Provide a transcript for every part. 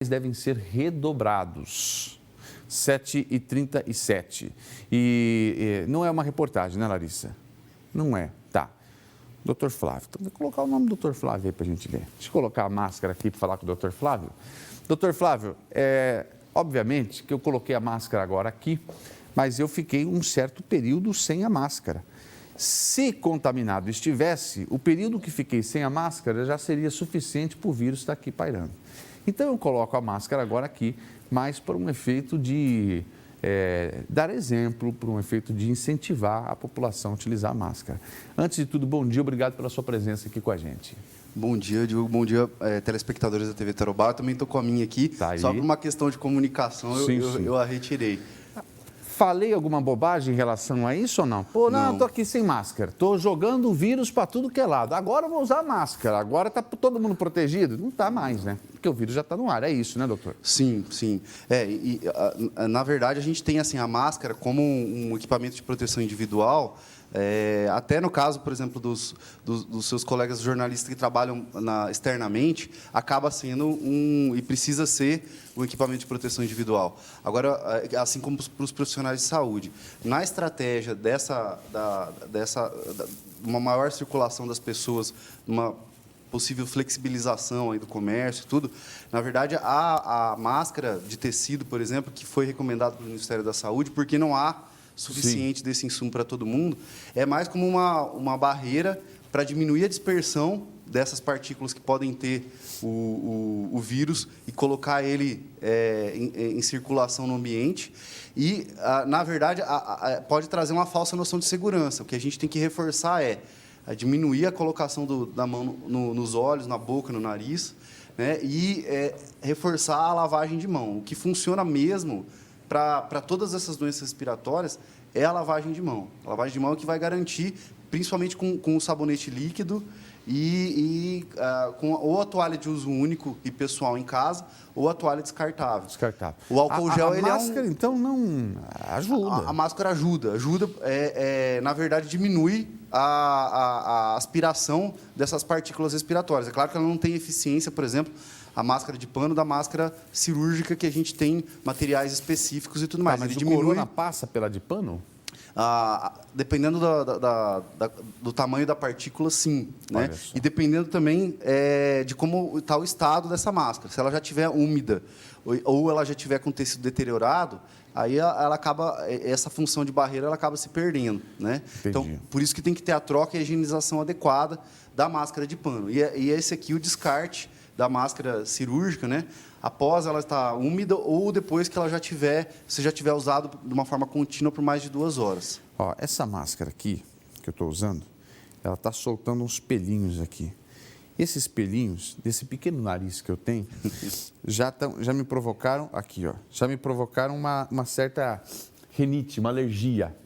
devem ser redobrados. 7h37. E não é uma reportagem, né, Larissa? Não é. Tá. Doutor Flávio. Então, vou colocar o nome do doutor Flávio aí para a gente ver. Deixa eu colocar a máscara aqui para falar com o doutor Flávio. Doutor Flávio, obviamente que eu coloquei a máscara agora aqui, mas eu fiquei um certo período sem a máscara. Se contaminado estivesse, o período que fiquei sem a máscara já seria suficiente para o vírus estar aqui pairando. Então, eu coloco a máscara agora aqui, mas por um efeito de dar exemplo, por um efeito de incentivar a população a utilizar a máscara. Antes de tudo, bom dia, obrigado pela sua presença aqui com a gente. Bom dia, Diogo. Bom dia, telespectadores da TV Tarobá. Eu também estou com a minha aqui. Tá aí. Só por uma questão de comunicação, Sim. eu a retirei. Falei alguma bobagem em relação a isso ou não? Pô, não, eu tô aqui sem máscara. Tô jogando vírus para tudo que é lado. Agora eu vou usar máscara. Agora tá todo mundo protegido? Não tá mais, né? Porque o vírus já está no ar. É isso, né, doutor? Sim. Na verdade, a gente tem assim, a máscara como um equipamento de proteção individual. Até no caso, por exemplo, dos seus colegas jornalistas que trabalham externamente, acaba sendo e precisa ser um equipamento de proteção individual. Agora, assim como para os profissionais de saúde, na estratégia uma maior circulação das pessoas, uma possível flexibilização aí do comércio e tudo, na verdade, a máscara de tecido, por exemplo, que foi recomendada pelo Ministério da Saúde, porque não há suficiente desse insumo para todo mundo, é mais como uma barreira para diminuir a dispersão dessas partículas que podem ter o vírus e colocar ele em circulação no ambiente. E, na verdade, pode trazer uma falsa noção de segurança. O que a gente tem que reforçar é diminuir a colocação da mão nos olhos, na boca, no nariz, né? E reforçar a lavagem de mão. O que funciona mesmo para todas essas doenças respiratórias é a lavagem de mão. A lavagem de mão é que vai garantir, principalmente com o sabonete líquido com ou a toalha de uso único e pessoal em casa, ou a toalha descartável. O álcool gel, a máscara, então, não ajuda. A máscara ajuda, na verdade, diminui a aspiração dessas partículas respiratórias. É claro que ela não tem eficiência, por exemplo, a máscara de pano da máscara cirúrgica, que a gente tem materiais específicos e tudo mais. Mas o corona passa pela de pano? Dependendo do tamanho da partícula, sim. Né? E dependendo também de como está o estado dessa máscara. Se ela já estiver úmida ou ela já estiver com tecido deteriorado, aí essa função de barreira ela acaba se perdendo. Né? Então, por isso que tem que ter a troca e a higienização adequada da máscara de pano. E esse aqui, o descarte da máscara cirúrgica, né? Após ela estar úmida ou depois que você já tiver usado de uma forma contínua por mais de 2 horas. Ó, essa máscara aqui, que eu estou usando, ela está soltando uns pelinhos aqui. Esses pelinhos, desse pequeno nariz que eu tenho, já me provocaram, aqui, ó, já me provocaram uma certa rinite, uma alergia.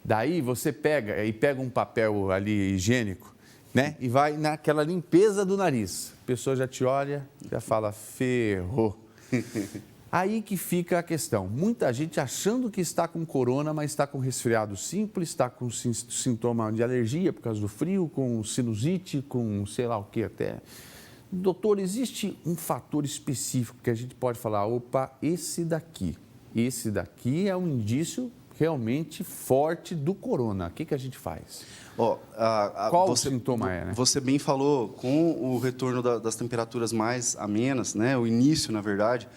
Daí você pega um papel ali higiênico, né? E vai naquela limpeza do nariz. A pessoa já te olha, já fala, ferrou. Aí que fica a questão. Muita gente achando que está com corona, mas está com resfriado simples, está com sintoma de alergia por causa do frio, com sinusite, com sei lá o que até. Doutor, existe um fator específico que a gente pode falar, opa, esse daqui é um indício realmente forte do corona. O que a gente faz? Qual o sintoma né? Você bem falou, com o retorno das temperaturas mais amenas, né? O início, na verdade,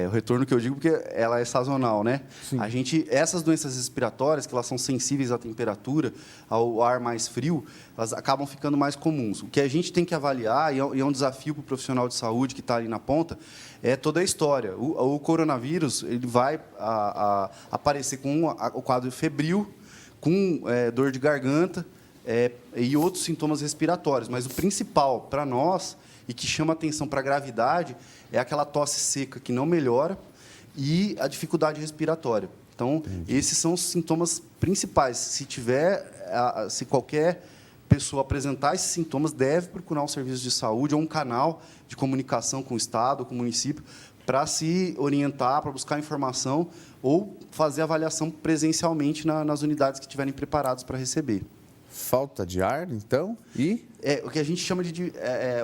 o retorno que eu digo porque ela é sazonal, né? Sim. Essas doenças respiratórias, que elas são sensíveis à temperatura, ao ar mais frio, elas acabam ficando mais comuns. O que a gente tem que avaliar, e é um desafio para o profissional de saúde que está ali na ponta, é toda a história. O coronavírus ele vai aparecer com o quadro febril, com dor de garganta e outros sintomas respiratórios. Mas o principal para nós, e que chama atenção para a gravidade, é aquela tosse seca que não melhora e a dificuldade respiratória. Então, esses são os sintomas principais. Se qualquer pessoa apresentar esses sintomas, deve procurar um serviço de saúde ou um canal de comunicação com o Estado, com o município, para se orientar, para buscar informação ou fazer avaliação presencialmente nas unidades que estiverem preparadas para receber. Falta de ar, então, e... O que a gente chama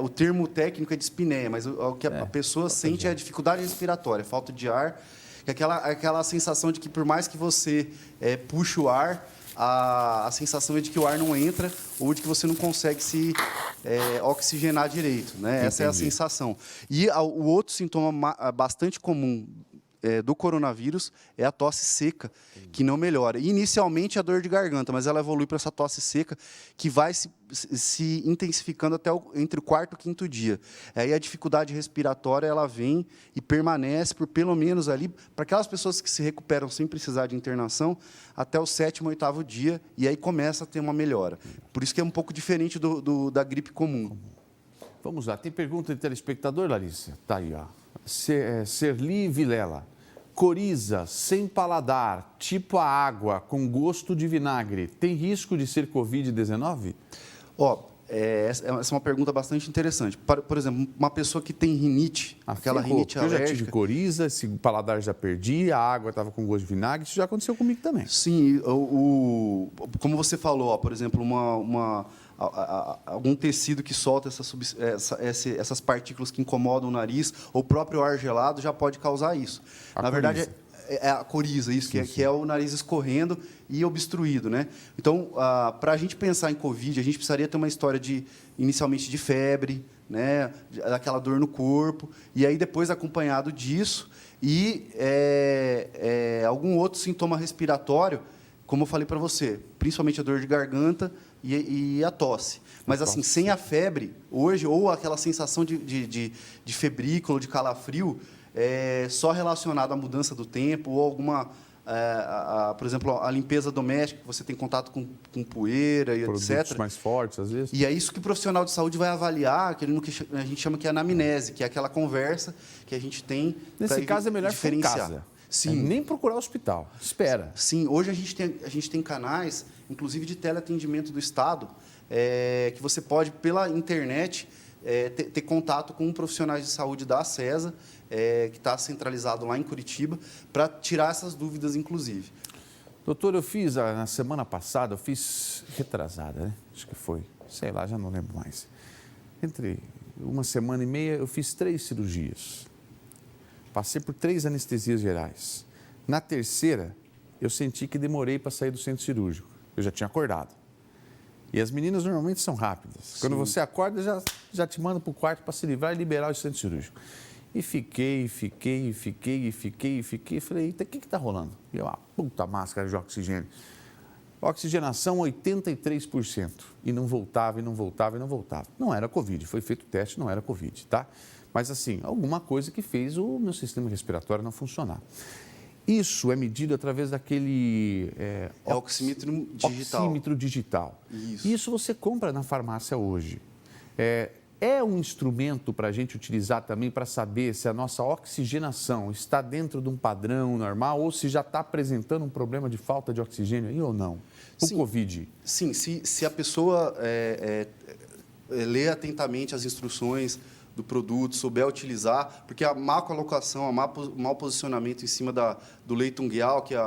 o termo técnico é dispneia, mas o que a pessoa sente é a dificuldade respiratória, falta de ar, que é aquela sensação de que por mais que você puxe o ar, a sensação é de que o ar não entra ou de que você não consegue se oxigenar direito, né? Essa é a sensação. E o outro sintoma bastante comum do coronavírus é a tosse seca, que não melhora. Inicialmente a dor de garganta, mas ela evolui para essa tosse seca que vai se intensificando até entre o quarto e o quinto dia. Aí a dificuldade respiratória ela vem e permanece por pelo menos ali, para aquelas pessoas que se recuperam sem precisar de internação, até o 7º, 8º dia, e aí começa a ter uma melhora. Por isso que é um pouco diferente da gripe comum. Vamos lá, tem pergunta de telespectador, Larissa? Está aí, ó. Serli Vilela. Coriza sem paladar, tipo a água, com gosto de vinagre, tem risco de ser Covid-19? Essa é uma pergunta bastante interessante. Por exemplo, uma pessoa que tem rinite, aquela rinite alérgica... Eu já tive coriza, esse paladar já perdi, a água estava com gosto de vinagre, isso já aconteceu comigo também. Sim, como você falou, por exemplo, algum tecido que solta essas partículas que incomodam o nariz, ou o próprio ar gelado já pode causar isso. Na verdade, é a coriza, isso, que é o nariz escorrendo e obstruído, né? Então, para a gente pensar em Covid, a gente precisaria ter uma história inicialmente de febre, né? Daquela dor no corpo, e aí depois acompanhado disso, e algum outro sintoma respiratório, como eu falei para você, principalmente a dor de garganta e a tosse. Mas, assim, sem a febre, hoje, ou aquela sensação de febrícula, de calafrio, só relacionado à mudança do tempo, ou alguma, por exemplo, a limpeza doméstica, que você tem contato com poeira e produtos etc. mais fortes, às vezes. E é isso que o profissional de saúde vai avaliar, aquilo que a gente chama que é anamnese, que é aquela conversa que a gente tem para Nesse caso, é melhor diferenciar. Ficar em casa. Sim. Nem procurar o hospital. Espera. Sim, hoje a gente tem canais, inclusive de teleatendimento do Estado, que você pode, pela internet, ter contato com profissionais de saúde da ACESA, que está centralizado lá em Curitiba, para tirar essas dúvidas, inclusive. Doutor, eu fiz, na semana passada, retrasada, né? Acho que foi, sei lá, já não lembro mais. Entre uma semana e meia, eu fiz 3 cirurgias. Passei por 3 anestesias gerais. Na terceira, eu senti que demorei para sair do centro cirúrgico. Eu já tinha acordado. E as meninas normalmente são rápidas. Sim. Quando você acorda, já te manda para o quarto para se livrar e liberar o centro cirúrgico. E fiquei. Falei, eita, o que está rolando? E eu, puta máscara de oxigênio. Oxigenação 83%. E não voltava. Não era Covid, foi feito o teste, não era Covid, tá? Mas, assim, alguma coisa que fez o meu sistema respiratório não funcionar. Isso é medido através daquele... oxímetro digital. Oxímetro digital. Isso você compra na farmácia hoje. É um instrumento para a gente utilizar também para saber se a nossa oxigenação está dentro de um padrão normal ou se já está apresentando um problema de falta de oxigênio aí ou não? O Covid. Sim, se a pessoa lê atentamente as instruções do produto, souber utilizar, porque a má colocação, o mau posicionamento em cima do leito ungueal, que é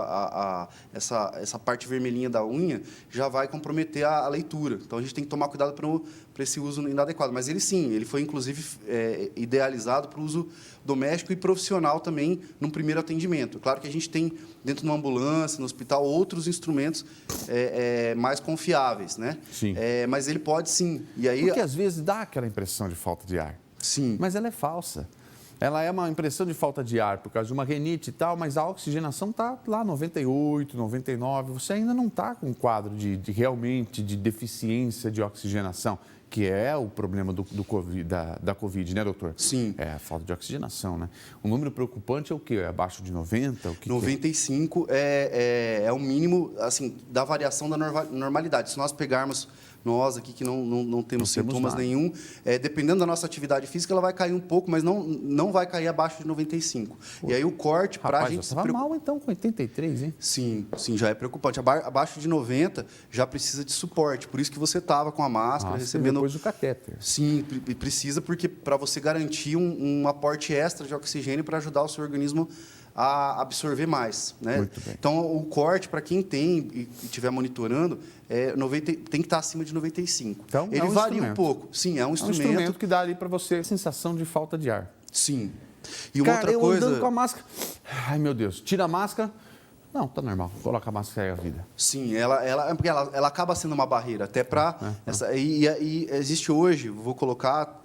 essa parte vermelhinha da unha, já vai comprometer a leitura. Então, a gente tem que tomar cuidado para esse uso inadequado. Mas ele foi, inclusive, idealizado para o uso doméstico e profissional também, num primeiro atendimento. Claro que a gente tem, dentro de uma ambulância, no hospital, outros instrumentos mais confiáveis, né? Sim. Mas ele pode, sim. E aí, porque, às vezes, dá aquela impressão de falta de ar. Sim. Mas ela é falsa. Ela é uma impressão de falta de ar por causa de uma rinite e tal, mas a oxigenação está lá 98, 99. Você ainda não está com um quadro realmente de deficiência de oxigenação, que é o problema da Covid, né, doutor? Sim. É a falta de oxigenação, né? O número preocupante é o quê? É abaixo de 90? O que 95 é o mínimo, assim, da variação da normalidade. Se nós pegarmos nós aqui que não temos sintomas nenhum, dependendo da nossa atividade física, ela vai cair um pouco, mas não vai cair abaixo de 95. Pô. E aí o corte para a gente... Rapaz, estava mal então com 83, hein? Sim, já é preocupante. Abaixo de 90 já precisa de suporte. Por isso que você estava com a máscara, recebendo... depois do catéter. Sim, precisa, porque para você garantir um aporte extra de oxigênio para ajudar o seu organismo a absorver mais, né? Muito bem. Então, o corte, para quem tem e estiver monitorando, tem que estar acima de 95. Então, ele varia um pouco. Sim, é um instrumento. É um instrumento que dá ali para você a sensação de falta de ar. Sim. E uma outra eu coisa... andando com a máscara... Ai, meu Deus. Tira a máscara... Não, tá normal. Coloca a máscara e aí a vida. Sim, porque ela acaba sendo uma barreira até para e existe hoje, vou colocar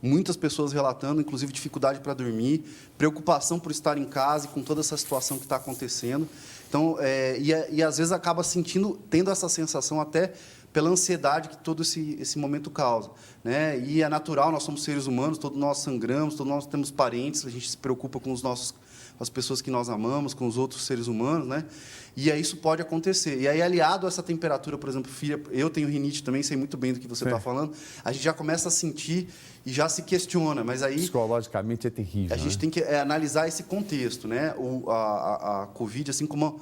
muitas pessoas relatando, inclusive dificuldade para dormir, preocupação por estar em casa e com toda essa situação que está acontecendo. Então, e às vezes acaba tendo essa sensação até pela ansiedade que todo esse momento causa, né? E é natural, nós somos seres humanos, todos nós sangramos, todos nós temos parentes, a gente se preocupa com as pessoas que nós amamos, com os outros seres humanos, né? E aí isso pode acontecer. E aí, aliado a essa temperatura, por exemplo, filha, eu tenho rinite também, sei muito bem do que você está falando, a gente já começa a sentir e já se questiona, mas aí... Psicologicamente é terrível, a gente tem que analisar esse contexto, né? A Covid, assim como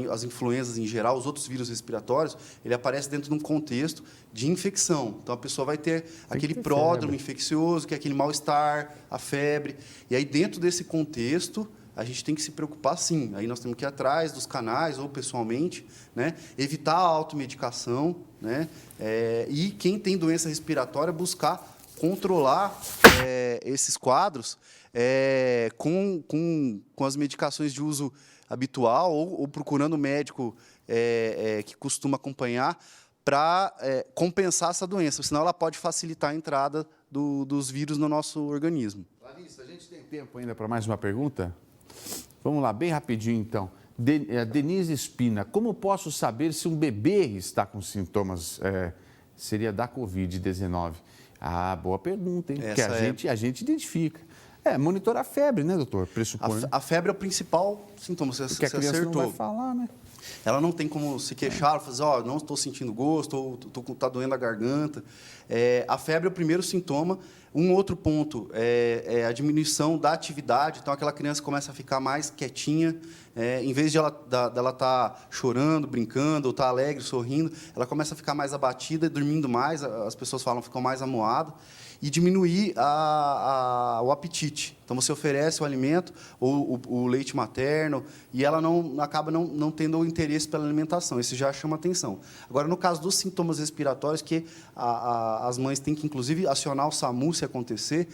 as influenzas em geral, os outros vírus respiratórios, ele aparece dentro de um contexto de infecção. Então, a pessoa vai ter aquele pródromo infeccioso, que é aquele mal-estar, a febre. E aí, dentro desse contexto, a gente tem que se preocupar, sim. Aí nós temos que ir atrás dos canais, ou pessoalmente, né? Evitar a automedicação, né? E quem tem doença respiratória, buscar controlar esses quadros com as medicações de uso habitual ou procurando um médico que costuma acompanhar para compensar essa doença, senão ela pode facilitar a entrada dos vírus no nosso organismo. Larissa, a gente tem tempo ainda para mais uma pergunta? Vamos lá, bem rapidinho então. Denise Espina, como posso saber se um bebê está com sintomas, seria da Covid-19? Ah, boa pergunta, hein? Porque a gente identifica. Monitorar a febre, né, doutor? Pressupõe. A febre é o principal sintoma, você Porque a criança acertou. não vai falar, né? Ela não tem como se queixar, fazer, não estou sentindo gosto, ou está doendo a garganta. A febre é o primeiro sintoma. Um outro ponto é a diminuição da atividade. Então, aquela criança começa a ficar mais quietinha. Em vez de ela estar chorando, brincando, ou estar alegre, sorrindo, ela começa a ficar mais abatida, dormindo mais. As pessoas falam, ficam mais amuadas. E diminuir o apetite. Então, você oferece o alimento, ou o leite materno, e ela acaba não tendo o interesse pela alimentação. Isso já chama atenção. Agora, no caso dos sintomas respiratórios, que as mães têm que, inclusive, acionar o SAMU se acontecer,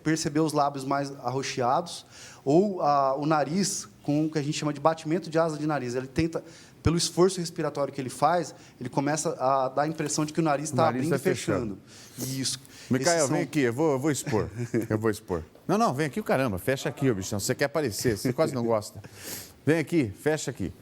perceber os lábios mais arroxeados, ou o nariz com o que a gente chama de batimento de asa de nariz. Ele tenta... Pelo esforço respiratório que ele faz, ele começa a dar a impressão de que o nariz está abrindo e fechando. Isso. Micael, vem aqui, eu vou expor. Eu vou expor. Não, vem aqui o caramba, fecha aqui, ô bichão. Você quer aparecer, você quase não gosta. Vem aqui, fecha aqui.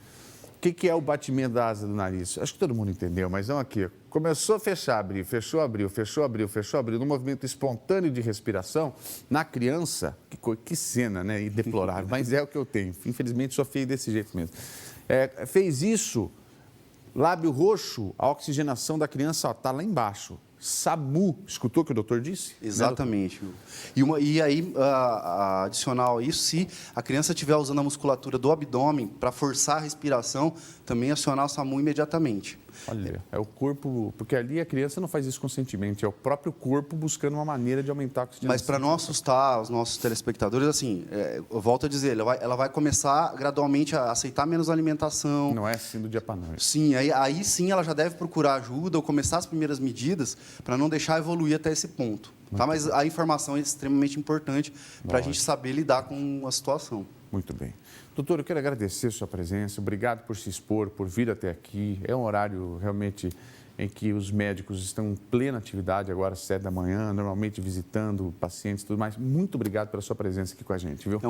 O que é o batimento da asa do nariz? Acho que todo mundo entendeu, mas não aqui. Começou a fechar, abriu, fechou, abriu, fechou, abriu, fechou, abriu. No movimento espontâneo de respiração, na criança, que cena, né? E deplorável, mas é o que eu tenho. Infelizmente, sou feio desse jeito mesmo. Fez isso, lábio roxo, a oxigenação da criança está lá embaixo. SAMU, escutou o que o doutor disse? Exatamente. Né, e aí, adicional a isso, se a criança estiver usando a musculatura do abdômen para forçar a respiração, também acionar o SAMU imediatamente. Olha, é o corpo, porque ali a criança não faz isso conscientemente, é o próprio corpo buscando uma maneira de aumentar a oxigenação. Mas para não assustar os nossos telespectadores, assim, eu volto a dizer, ela vai começar gradualmente a aceitar menos alimentação. Não é assim do dia para noite. Sim, aí sim ela já deve procurar ajuda ou começar as primeiras medidas para não deixar evoluir até esse ponto. Tá? Mas a informação é extremamente importante para a gente saber lidar com a situação. Muito bem. Doutor, eu quero agradecer a sua presença, obrigado por se expor, por vir até aqui. É um horário realmente em que os médicos estão em plena atividade agora às 7 da manhã, normalmente visitando pacientes e tudo mais. Muito obrigado pela sua presença aqui com a gente, viu?